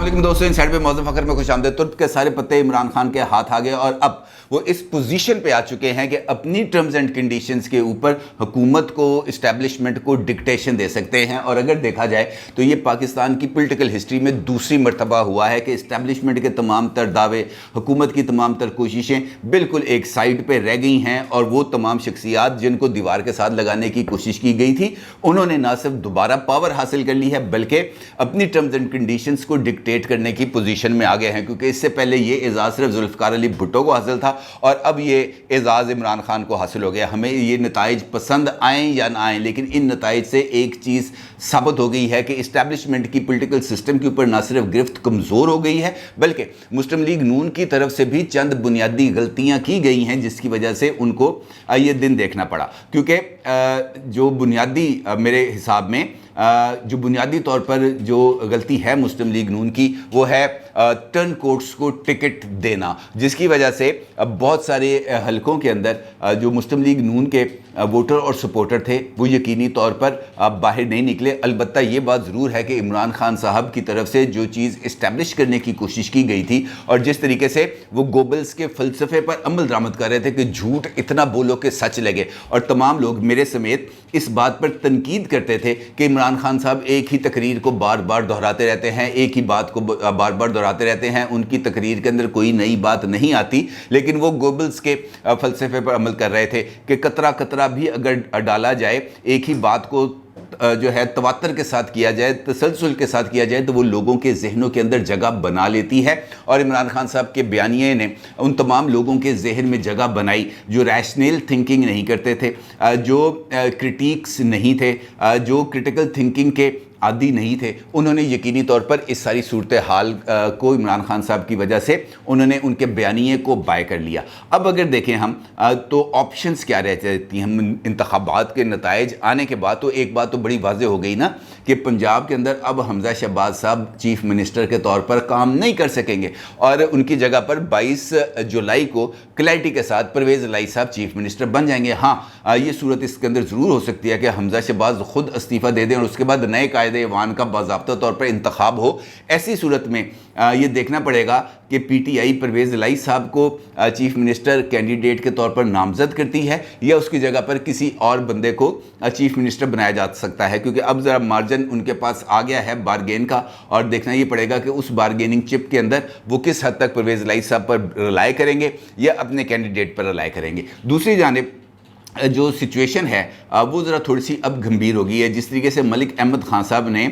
अस्सलाम वालेकुम दोस्तों, इनसाइड पे मौज़ूद फ़खर में खुश आमदीद। तुर्क के सारे पत्ते इमरान खान के हाथ आ गए और अब वो इस पोजीशन पे आ चुके हैं कि अपनी टर्म्स एंड कंडीशंस के ऊपर हुकूमत को, इस्टेब्लिशमेंट को डिक्टेशन दे सकते हैं। और अगर देखा जाए तो ये पाकिस्तान की पॉलिटिकल हिस्ट्री में दूसरी मरतबा हुआ है कि इस्टेब्लिशमेंट के तमाम तर दावे, हुकूमत की तमाम तर कोशिशें बिल्कुल एक साइड पर रह गई हैं और वो तमाम शख्सियात जिनको दीवार के साथ लगाने की कोशिश की गई थी, उन्होंने ना सिर्फ दोबारा पावर हासिल कर ली है बल्कि अपनी टर्म्स एंड कंडीशंस को डिक्टेट करने की पोजीशन में आ गए हैं। क्योंकि इससे पहले ये एजाज़ सिर्फ जुल्फ़िकार अली भुट्टो को हासिल था और अब ये एजाज़ इमरान खान को हासिल हो गया। हमें ये नताइज पसंद आएँ या ना आएँ, लेकिन इन नताइज से एक चीज़ साबित हो गई है कि इस्टेब्लिशमेंट की पॉलिटिकल सिस्टम के ऊपर ना सिर्फ गिरफ्त कमज़ोर हो गई है बल्कि मुस्लिम लीग नून की तरफ से भी चंद बुनियादी गलतियाँ की गई हैं जिसकी वजह से उनको ये दिन देखना पड़ा। क्योंकि जो बुनियादी मेरे हिसाब में जो बुनियादी तौर पर जो गलती है मुस्लिम लीग नून की वो है टर्न कोर्ट्स को टिकट देना, जिसकी वजह से बहुत सारे हलकों के अंदर जो मुस्लिम लीग नून के वोटर और सपोर्टर थे वो यकीनी तौर पर बाहर नहीं निकले। अलबत्ता ये बात ज़रूर है कि इमरान खान साहब की तरफ से जो चीज़ इस्टेब्लिश करने की कोशिश की गई थी और जिस तरीके से वो गोबल्स के फ़लसफ़े पर अमल दरामद कर रहे थे कि झूठ इतना बोलो कि सच लगे, और तमाम लोग मेरे समेत इस बात पर तनकीद करते थे कि इमरान खान साहब एक ही तकरीर को बार बार दोहराते रहते हैं, एक ही बात को बार बार दोहराते रहते हैं, उनकी तकरीर के अंदर कोई नई बात नहीं आती। लेकिन वो गोबल्स के फ़लसफ़े पर अमल कर रहे थे कि कतरा कतरा भी अगर डाला जाए, एक ही बात को जो है तवातर के साथ किया जाए, तसलसल के साथ किया जाए, तो वो लोगों के जहनों के अंदर जगह बना लेती है। और इमरान खान साहब के बयानिए ने उन तमाम लोगों के जहन में जगह बनाई जो रैशनल थिंकिंग नहीं करते थे, जो क्रिटिक्स नहीं थे, जो क्रिटिकल थिंकिंग के आदि नहीं थे। उन्होंने यकीनी तौर पर इस सारी सूरत हाल को इमरान खान साहब की वजह से उन्होंने उनके बयानिए को बाय कर लिया। अब अगर देखें हम तो ऑप्शंस क्या रह जाती हैं। हम इंतखाबात के नताइज आने के बाद तो एक बात तो बड़ी वाज़ेह हो गई ना कि पंजाब के अंदर अब हमजा शहबाज साहब चीफ मिनिस्टर के तौर पर काम नहीं कर सकेंगे और उनकी जगह पर 22 जुलाई को क्लैरिटी के साथ परवेज़ इलाही साहब चीफ मिनिस्टर बन जाएंगे। हाँ, ये सूरत इसके अंदर ज़रूर हो सकती है कि हमजा शहबाज खुद इस्तीफ़ा दे दें और उसके बाद नए कायदे ईवान का बाज़ाब्ता तौर पर इंतखाब हो। ऐसी सूरत में ये देखना पड़ेगा कि पीटीआई परवेज़ इलाही साहब को चीफ मिनिस्टर कैंडिडेट के तौर पर नामज़द करती है या उसकी जगह पर किसी और बंदे को चीफ मिनिस्टर बनाया जा सकता है। क्योंकि अब ज़रा मार्जिन उनके पास आ गया है बारगेन का, और देखना ये पड़ेगा कि उस बारगेनिंग चिप के अंदर वो किस हद तक परवेज़ इलाही साहब पर रिलाय करेंगे या अपने कैंडिडेट पर रिलाय करेंगे। दूसरी जानिब जो सिचुएशन है वो ज़रा थोड़ी सी अब गंभीर हो गई है। जिस तरीके से मलिक अहमद खान साहब ने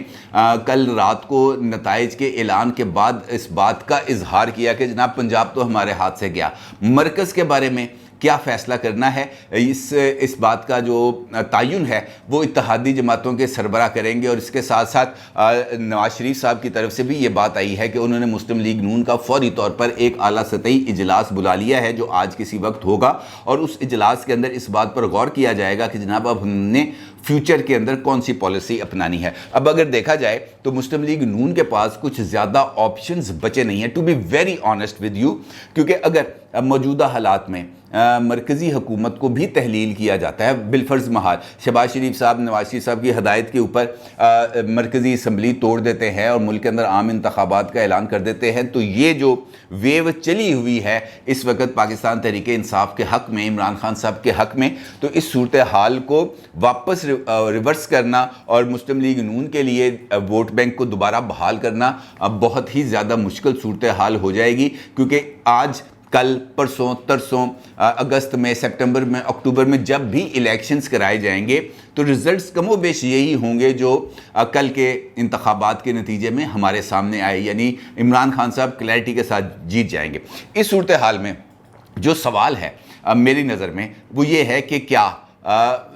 कल रात को नताइज के ऐलान के बाद इस बात का इजहार किया कि जनाब पंजाब तो हमारे हाथ से गया, मरकज़ के बारे में क्या फ़ैसला करना है इस बात का जो तयन है वो इत्तेहादी जमातों के सरबराह करेंगे। और इसके साथ साथ नवाज शरीफ साहब की तरफ से भी ये बात आई है कि उन्होंने मुस्लिम लीग नून का फौरी तौर पर एक आला सतही इजलास बुला लिया है जो आज किसी वक्त होगा, और उस इजलास के अंदर इस बात पर गौर किया जाएगा कि जनाब अब हमने फ्यूचर के अंदर कौन सी पॉलिसी अपनानी है। अब अगर देखा जाए तो मुस्लिम लीग नून के पास कुछ ज़्यादा ऑप्शंस बचे नहीं हैं, to be very honest with you. क्योंकि अगर मौजूदा हालात में मरकज़ी हुकूमत को भी तहलील किया जाता है बिलफर्ज महाल, शहबाज शरीफ साहब नवाज शरीफ साहब की हदायत के ऊपर मरकज़ी असम्बली तोड़ देते हैं और मुल्क के अंदर आम इंतखाबात का ऐलान कर देते हैं, तो ये जो वेव चली हुई है इस वक्त पाकिस्तान तहरीक इंसाफ के हक़ में, इमरान खान साहब के हक़ में, तो इस सूरत हाल को वापस रिवर्स करना और मुस्लिम लीग नून के लिए वोट बैंक को दोबारा बहाल करना अब बहुत ही ज़्यादा मुश्किल सूरत हाल हो जाएगी। क्योंकि आज, कल, परसों, तरसों, अगस्त में, सितंबर में, अक्टूबर में जब भी इलेक्शंस कराए जाएंगे तो रिज़ल्ट्स कमोबेश यही होंगे जो कल के इंतखाबात के नतीजे में हमारे सामने आए, यानी इमरान खान साहब क्लैरिटी के साथ जीत जाएंगे। इस सूरत हाल में जो सवाल है मेरी नज़र में वो ये है कि क्या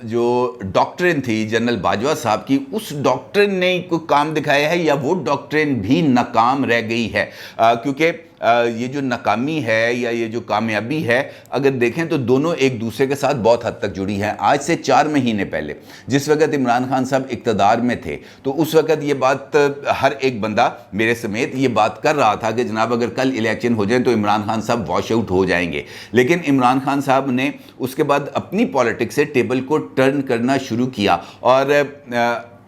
जो डॉक्ट्रिन थी जनरल बाजवा साहब की, उस डॉक्ट्रिन ने कोई काम दिखाया है या वो डॉक्ट्रिन भी नाकाम रह गई है। क्योंकि ये जो नाकामी है या ये जो कामयाबी है, अगर देखें तो दोनों एक दूसरे के साथ बहुत हद तक जुड़ी हैं। आज से 4 महीने पहले जिस वक्त इमरान खान साहब इक़्तिदार में थे तो उस वक्त ये बात हर एक बंदा मेरे समेत ये बात कर रहा था कि जनाब अगर कल इलेक्शन हो जाए तो इमरान खान साहब वॉश आउट हो जाएंगे। लेकिन इमरान खान साहब ने उसके बाद अपनी पॉलिटिक्स से टेबल को टर्न करना शुरू किया और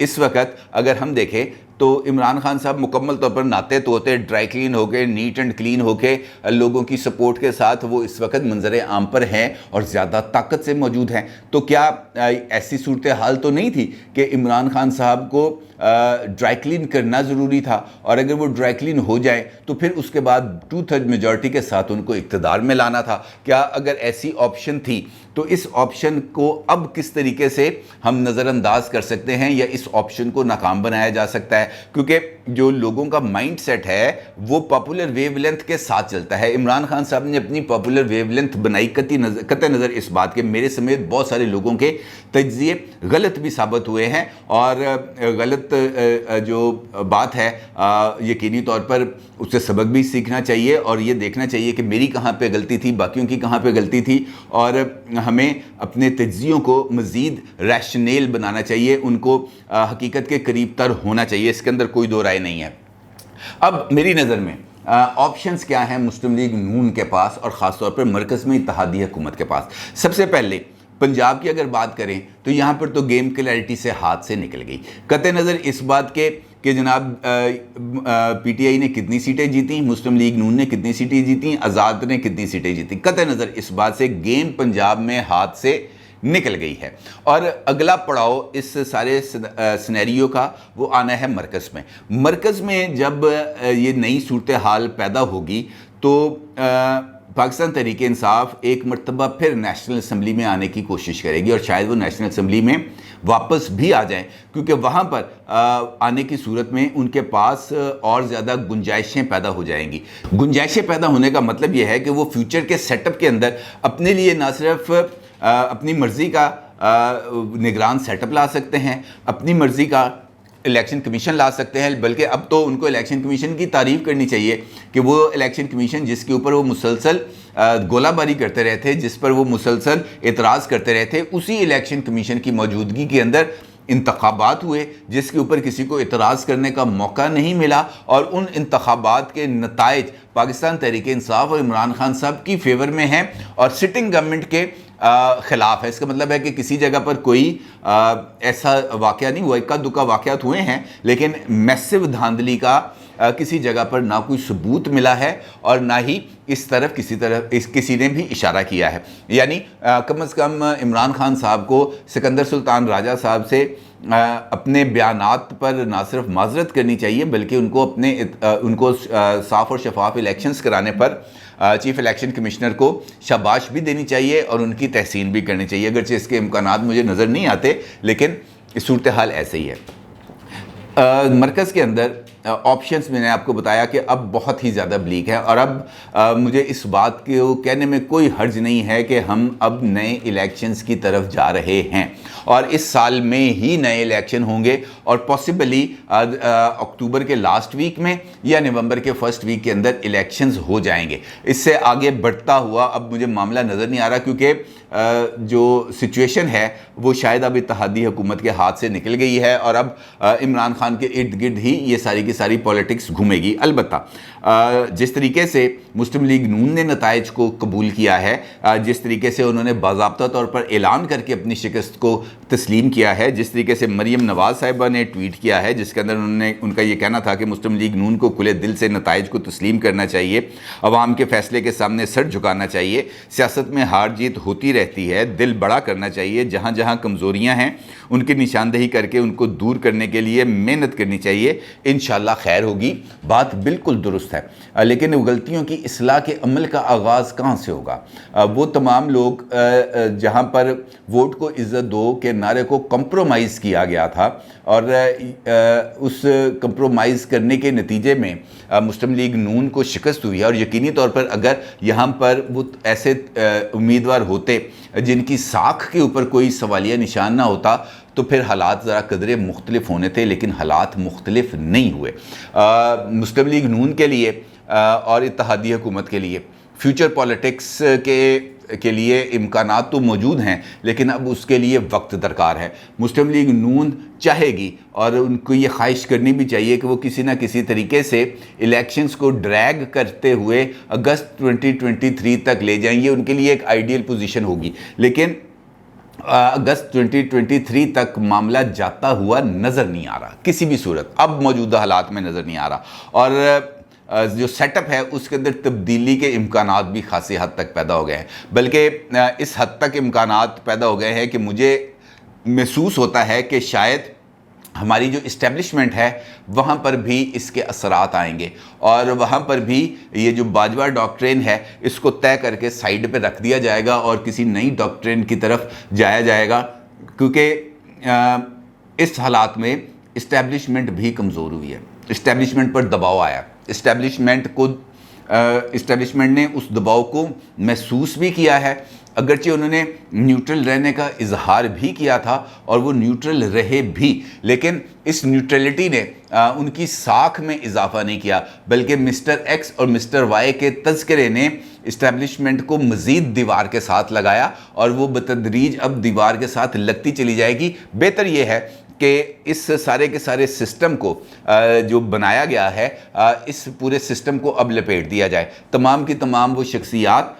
इस वक्त अगर हम देखें تو عمران خان صاحب مکمل طور پر ناطے توتے ڈرائی کلین ہو کے نیٹ اینڈ کلین ہو کے لوگوں کی سپورٹ کے ساتھ وہ اس وقت منظر عام پر ہیں اور زیادہ طاقت سے موجود ہیں. تو کیا ایسی صورتحال تو نہیں تھی کہ عمران خان صاحب کو ڈرائی کلین کرنا ضروری تھا, اور اگر وہ ڈرائی کلین ہو جائے تو پھر اس کے بعد 2/3 میجورٹی کے ساتھ ان کو اقتدار میں لانا تھا؟ کیا اگر ایسی آپشن تھی تو اس آپشن کو اب کس طریقے سے ہم نظر انداز کر سکتے ہیں یا اس آپشن کو ناکام بنایا جا سکتا ہے؟ کیونکہ جو لوگوں کا مائنڈ سیٹ ہے وہ پاپولر ویو لینتھ کے ساتھ چلتا ہے. عمران خان صاحب نے اپنی پاپولر ویو لینتھ بنائی قطع نظر اس بات کے میرے سمیت بہت سارے لوگوں کے تجزیے غلط بھی ثابت ہوئے ہیں, اور غلط جو بات ہے یقینی طور پر اس سے سبق بھی سیکھنا چاہیے اور یہ دیکھنا چاہیے کہ میری کہاں پہ غلطی تھی, باقیوں کی کہاں پہ غلطی تھی, اور ہمیں اپنے تجزیوں کو مزید ریشنیل بنانا چاہیے, ان کو حقیقت کے قریب تر ہونا چاہیے, اس کے اندر کوئی دو رائے نہیں ہے. اب میری نظر میں آپشنز کیا ہیں مسلم لیگ نون کے پاس اور خاص طور پر مرکز میں اتحادی حکومت کے پاس؟ سب سے پہلے پنجاب کی اگر بات کریں تو یہاں پر تو گیم کلیئرٹی سے ہاتھ سے نکل گئی, قطع نظر اس بات کے کہ جناب پی ٹی آئی نے کتنی سیٹیں جیتیں, مسلم لیگ نون نے کتنی سیٹیں جیتیں, آزاد نے کتنی سیٹیں جیتیں, قطع نظر اس بات سے گیم پنجاب میں ہاتھ سے نکل گئی ہے. اور اگلا پڑاؤ اس سارے سینیریو کا وہ آنا ہے مرکز میں. مرکز میں جب یہ نئی صورتحال پیدا ہوگی تو پاکستان تحریک انصاف ایک مرتبہ پھر نیشنل اسمبلی میں آنے کی کوشش کرے گی, اور شاید وہ نیشنل اسمبلی میں واپس بھی آ جائیں, کیونکہ وہاں پر آنے کی صورت میں ان کے پاس اور زیادہ گنجائشیں پیدا ہو جائیں گی. گنجائشیں پیدا ہونے کا مطلب یہ ہے کہ وہ فیوچر کے سیٹ اپ کے اندر اپنے لیے نہ صرف اپنی مرضی کا نگران سیٹ اپ لا سکتے ہیں, اپنی مرضی کا الیکشن کمیشن لا سکتے ہیں, بلکہ اب تو ان کو الیکشن کمیشن کی تعریف کرنی چاہیے کہ وہ الیکشن کمیشن جس کے اوپر وہ مسلسل گولہ باری کرتے رہے تھے, جس پر وہ مسلسل اعتراض کرتے رہے تھے, اسی الیکشن کمیشن کی موجودگی کے اندر انتخابات ہوئے جس کے اوپر کسی کو اعتراض کرنے کا موقع نہیں ملا, اور ان انتخابات کے نتائج پاکستان تحریک انصاف اور عمران خان صاحب کی فیور میں ہیں اور سٹنگ گورنمنٹ کے خلاف ہے. اس کا مطلب ہے کہ کسی جگہ پر کوئی ایسا واقعہ نہیں ہوا, اکا دکا واقعات ہوئے ہیں, لیکن میسو دھاندلی کا کسی جگہ پر نہ کوئی ثبوت ملا ہے اور نہ ہی اس طرف کسی نے بھی اشارہ کیا ہے. یعنی کم از کم عمران خان صاحب کو سکندر سلطان راجہ صاحب سے اپنے بیانات پر نہ صرف معذرت کرنی چاہیے بلکہ ان کو صاف اور شفاف الیکشنز کرانے پر چیف الیکشن کمشنر کو شاباش بھی دینی چاہیے اور ان کی تحسین بھی کرنی چاہیے, اگرچہ اس کے امکانات مجھے نظر نہیں آتے, لیکن صورتحال ایسے ہی ہے. مرکز کے اندر آپشنز میں نے آپ کو بتایا کہ اب بہت ہی زیادہ بلیک ہے, اور اب مجھے اس بات کو کہنے میں کوئی حرج نہیں ہے کہ ہم اب نئے الیکشنز کی طرف جا رہے ہیں, اور اس سال میں ہی نئے الیکشن ہوں گے, اور پاسبلی اکتوبر کے لاسٹ ویک میں یا نومبر کے فرسٹ ویک کے اندر الیکشنز ہو جائیں گے. اس سے آگے بڑھتا ہوا اب مجھے معاملہ نظر نہیں آ رہا, کیونکہ جو سچویشن ہے وہ شاید اب اتحادی حکومت کے ہاتھ سے نکل گئی ہے, اور اب عمران خان کے ارد گرد ہی یہ ساری کی ساری پولیٹکس گھومے گی. البتہ جس طریقے سے مسلم لیگ نون نے نتائج کو قبول کیا ہے, جس طریقے سے انہوں نے باضابطہ طور پر اعلان کر کے اپنی شکست کو تسلیم کیا ہے, جس طریقے سے مریم نواز صاحبہ نے ٹویٹ کیا ہے جس کے اندر ان کا یہ کہنا تھا کہ مسلم لیگ نون کو کھلے دل سے نتائج کو تسلیم کرنا چاہیے, عوام کے فیصلے کے سامنے سر جھکانا چاہیے, سیاست میں ہار جیت ہوتی رہتی ہے, دل بڑا کرنا چاہیے, جہاں جہاں کمزوریاں ہیں ان کی نشاندہی کر کے ان کو دور کرنے کے لیے محنت کرنی چاہیے, انشاءاللہ خیر ہوگی. بات بالکل درست ہے, لیکن غلطیوں کی اصلاح کے عمل کا آغاز کہاں سے ہوگا؟ وہ تمام لوگ جہاں پر ووٹ کو عزت دو کے نعرے کو کمپرومائز کیا گیا تھا, اور اس کمپرومائز کرنے کے نتیجے میں مسلم لیگ نون کو شکست ہوئی ہے, اور یقینی طور پر اگر یہاں پر وہ ایسے امیدوار ہوتے جن کی ساکھ کے اوپر کوئی سوالیہ نشان نہ ہوتا تو پھر حالات ذرا قدرے مختلف ہونے تھے, لیکن حالات مختلف نہیں ہوئے. مسلم لیگ نون کے لیے اور اتحادی حکومت کے لیے فیوچر پالیٹکس کے لیے امکانات تو موجود ہیں, لیکن اب اس کے لیے وقت درکار ہے. مسلم لیگ نون چاہے گی اور ان کو یہ خواہش کرنی بھی چاہیے کہ وہ کسی نہ کسی طریقے سے الیکشنز کو ڈریگ کرتے ہوئے اگست 2023 تک لے جائیں, یہ ان کے لیے ایک آئیڈیل پوزیشن ہوگی. لیکن अगस्त 2023 तक मामला जाता हुआ नज़र नहीं आ रहा किसी भी सूरत, अब मौजूदा हालात में नज़र नहीं आ रहा। और जो सेटअप है उसके अंदर तब्दीली के इम्कानात भी खासी हद तक पैदा हो गए हैं, बल्कि इस हद तक इम्कानात पैदा हो गए हैं कि मुझे महसूस होता है कि शायद हमारी जो इस्टेब्लिशमेंट है वहाँ पर भी इसके असरात आएंगे और वहाँ पर भी ये जो बाजवा डॉक्ट्रिन है इसको तय करके साइड पे रख दिया जाएगा और किसी नई डॉक्ट्रिन की तरफ जाया जाएगा, क्योंकि इस हालात में इस्टेब्लिशमेंट भी कमज़ोर हुई है, इस्टेब्लिशमेंट पर दबाव आया, इस्टेब्लिशमेंट ने उस दबाव को महसूस भी किया है, अगरचे उन्होंने न्यूट्रल रहने का इजहार भी किया था और वो न्यूट्रल रहे भी, लेकिन इस न्यूट्रलिटी ने उनकी साख में इजाफा नहीं किया, बल्कि मिस्टर एक्स और मिस्टर वाई के तज़किरे ने इस्टेब्लिशमेंट को मज़ीद दीवार के साथ लगाया और वो बतदरीज अब दीवार के साथ लगती चली जाएगी। बेहतर ये है कि इस सारे के सारे सिस्टम को जो बनाया गया है इस पूरे सिस्टम को अब लपेट दिया जाए। तमाम की तमाम वो शख्सियात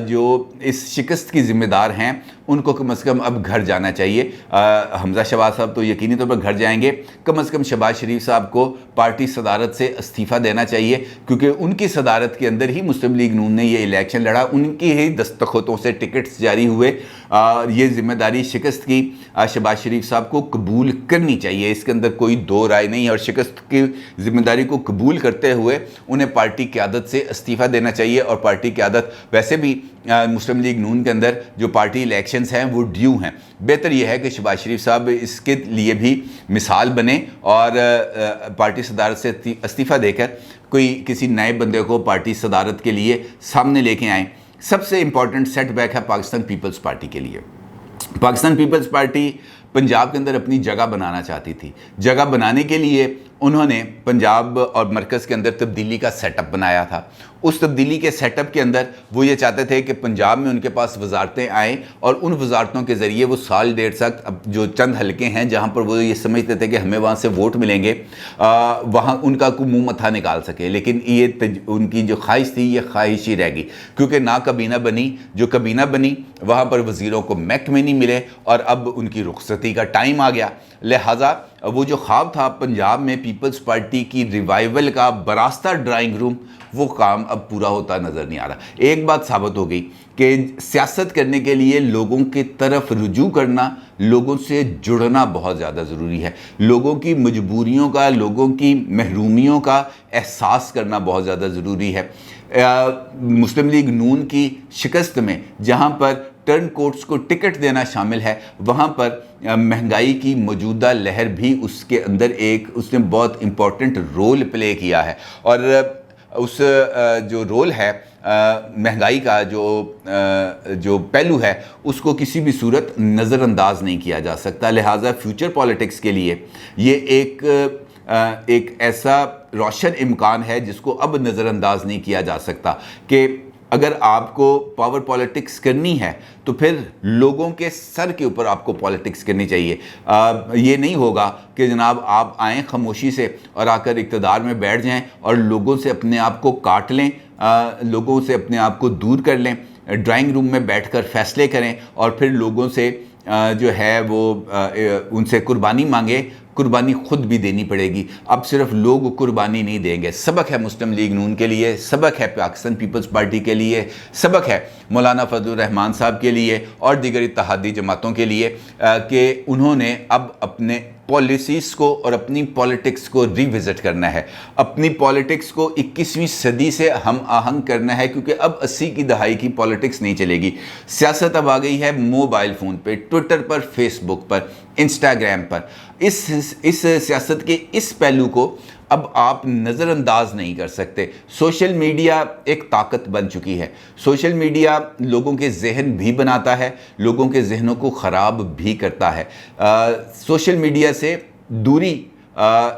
जो इस शिकस्त की ज़िम्मेदार हैं उनको कम से कम अब घर जाना चाहिए। हमज़ा शहबाज साहब तो यकीनी तौर पर घर जाएंगे, कम से कम शहबाज शरीफ साहब को पार्टी सदारत से इस्तीफ़ा देना चाहिए, क्योंकि उनकी सदारत के अंदर ही मुस्लिम लीग नून ने ये इलेक्शन लड़ा, उनकी ही दस्तखतों से टिकट्स जारी हुए। ये ज़िम्मेदारी शिकस्त की शहबाज शरीफ साहब को कबूल करनी चाहिए, इसके अंदर कोई दो राय नहीं है। और शिकस्त की ज़िम्मेदारी को कबूल करते हुए उन्हें पार्टी क़यादत से इस्तीफ़ा देना चाहिए। और पार्टी क़यादत वैसे भी मुस्लिम लीग नून के अंदर जो पार्टी इलेक्शंस हैं वो ड्यू हैं। बेहतर यह है कि शहबाज शरीफ साहब इसके लिए भी मिसाल बने और पार्टी सदारत से इस्तीफ़ा देकर कोई किसी नए बंदे को पार्टी सदारत के लिए सामने लेके आएँ। सबसे इम्पॉर्टेंट सेटबैक है पाकिस्तान पीपल्स पार्टी के लिए। पाकिस्तान पीपल्स पार्टी पंजाब के अंदर अपनी जगह बनाना चाहती थी। जगह बनाने के लिए उन्होंने पंजाब और मरकज़ के अंदर तब्दीली का सेटअप बनाया था। उस तब्दीली के सेटअप के अंदर वो ये चाहते थे कि पंजाब में उनके पास वजारतें आएँ और उन वजारतों के ज़रिए वो साल डेढ़ तक अब जो चंद हलके हैं जहाँ पर वो ये समझते थे कि हमें वहाँ से वोट मिलेंगे, वहाँ उनका कोई मुँह मत्था निकाल सके। लेकिन ये उनकी जो ख्वाहिश थी ये ख्वाहिश ही रह गई, क्योंकि ना कबीना बनी, जो कबीना बनी वहाँ पर वज़ीरों को महकमे नहीं मिले और अब उनकी रुखसती का टाइम आ गया। लिहाजा वो जो ख्वाब था पंजाब में पीपल्स पार्टी की रिवाइवल का बरास्ता ड्राइंग रूम, वो काम अब पूरा होता नज़र नहीं आ रहा। एक बात साबित हो गई कि सियासत करने के लिए लोगों की तरफ रुजू करना, लोगों से जुड़ना बहुत ज़्यादा ज़रूरी है। लोगों की मजबूरियों का, लोगों की महरूमियों का एहसास करना बहुत ज़्यादा ज़रूरी है। मुस्लिम लीग नून की शिकस्त में जहाँ पर टर्न कोर्ट्स को टिकट देना शामिल है, वहाँ पर महंगाई की मौजूदा लहर भी उसके अंदर उसने बहुत इम्पोर्टेंट रोल प्ले किया है। और उस जो रोल है महंगाई का जो पहलू है उसको किसी भी सूरत नज़रअंदाज नहीं किया जा सकता। लिहाजा फ्यूचर पॉलिटिक्स के लिए ये एक ऐसा रोशन इम्कान है जिसको अब नज़रअंदाज नहीं किया जा सकता कि अगर आपको पावर पॉलिटिक्स करनी है तो फिर लोगों के सर के ऊपर आपको पॉलिटिक्स करनी चाहिए। ये नहीं होगा कि जनाब आप आएँ खामोशी से और आकर इक़्तिदार में बैठ जाएं और लोगों से अपने आप को काट लें, लोगों से अपने आप को दूर कर लें, ड्राइंग रूम में बैठकर फैसले करें और फिर लोगों से जो है वो उनसे कुर्बानी मांगे। कुर्बानी खुद भी देनी पड़ेगी। अब सिर्फ लोग कुर्बानी नहीं देंगे। सबक है मुस्लिम लीग नून के लिए, सबक है पाकिस्तान पीपल्स पार्टी के लिए, सबक है मौलाना फजलुर रहमान साहब के लिए और दीगर इत्तेहादी जमातों के लिए कि उन्होंने अब अपने पॉलिसीज़ को और अपनी पॉलिटिक्स को रिविज़िट करना है। अपनी पॉलिटिक्स को 21वीं सदी से हम आहंग करना है, क्योंकि अब 80 की दहाई की पॉलिटिक्स नहीं चलेगी। सियासत अब आ गई है मोबाइल फ़ोन पे, ट्विटर पर, फेसबुक पर, इंस्टाग्राम पर। इस सियासत के इस पहलू को अब आप नज़रअंदाज नहीं कर सकते। सोशल मीडिया एक ताकत बन चुकी है। सोशल मीडिया लोगों के जहन भी बनाता है, लोगों के जहनों को ख़राब भी करता है। सोशल मीडिया से दूरी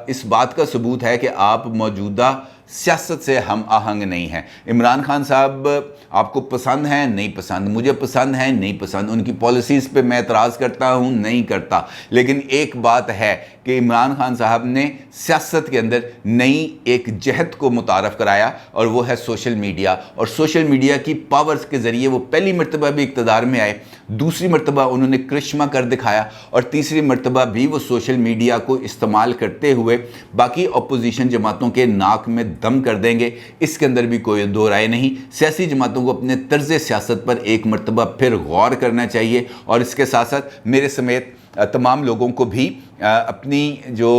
इस बात का सबूत है कि आप मौजूदा سیاست سے ہم آہنگ نہیں ہیں۔ عمران خان صاحب آپ کو پسند ہیں نہیں پسند، مجھے پسند ہیں نہیں پسند، ان کی پالیسیز پہ میں اعتراض کرتا ہوں نہیں کرتا، لیکن ایک بات ہے کہ عمران خان صاحب نے سیاست کے اندر نئی ایک جہت کو متعارف کرایا، اور وہ ہے سوشل میڈیا، اور سوشل میڈیا کی پاورز کے ذریعے وہ پہلی مرتبہ بھی اقتدار میں آئے، دوسری مرتبہ انہوں نے کرشمہ کر دکھایا، اور تیسری مرتبہ بھی وہ سوشل میڈیا کو استعمال کرتے ہوئے باقی اپوزیشن جماعتوں کے ناک میں دم کر دیں گے۔ اس کے اندر بھی کوئی دو رائے نہیں۔ سیاسی جماعتوں کو اپنے طرز سیاست پر ایک مرتبہ پھر غور کرنا چاہیے، اور اس کے ساتھ ساتھ میرے سمیت تمام لوگوں کو بھی اپنی جو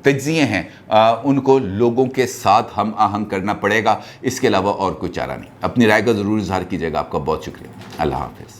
تجزیے ہیں ان کو لوگوں کے ساتھ ہم آہنگ کرنا پڑے گا، اس کے علاوہ اور کوئی چارہ نہیں۔ اپنی رائے کا ضرور اظہار کیجیے گا۔ آپ کا بہت شکریہ۔ اللہ حافظ۔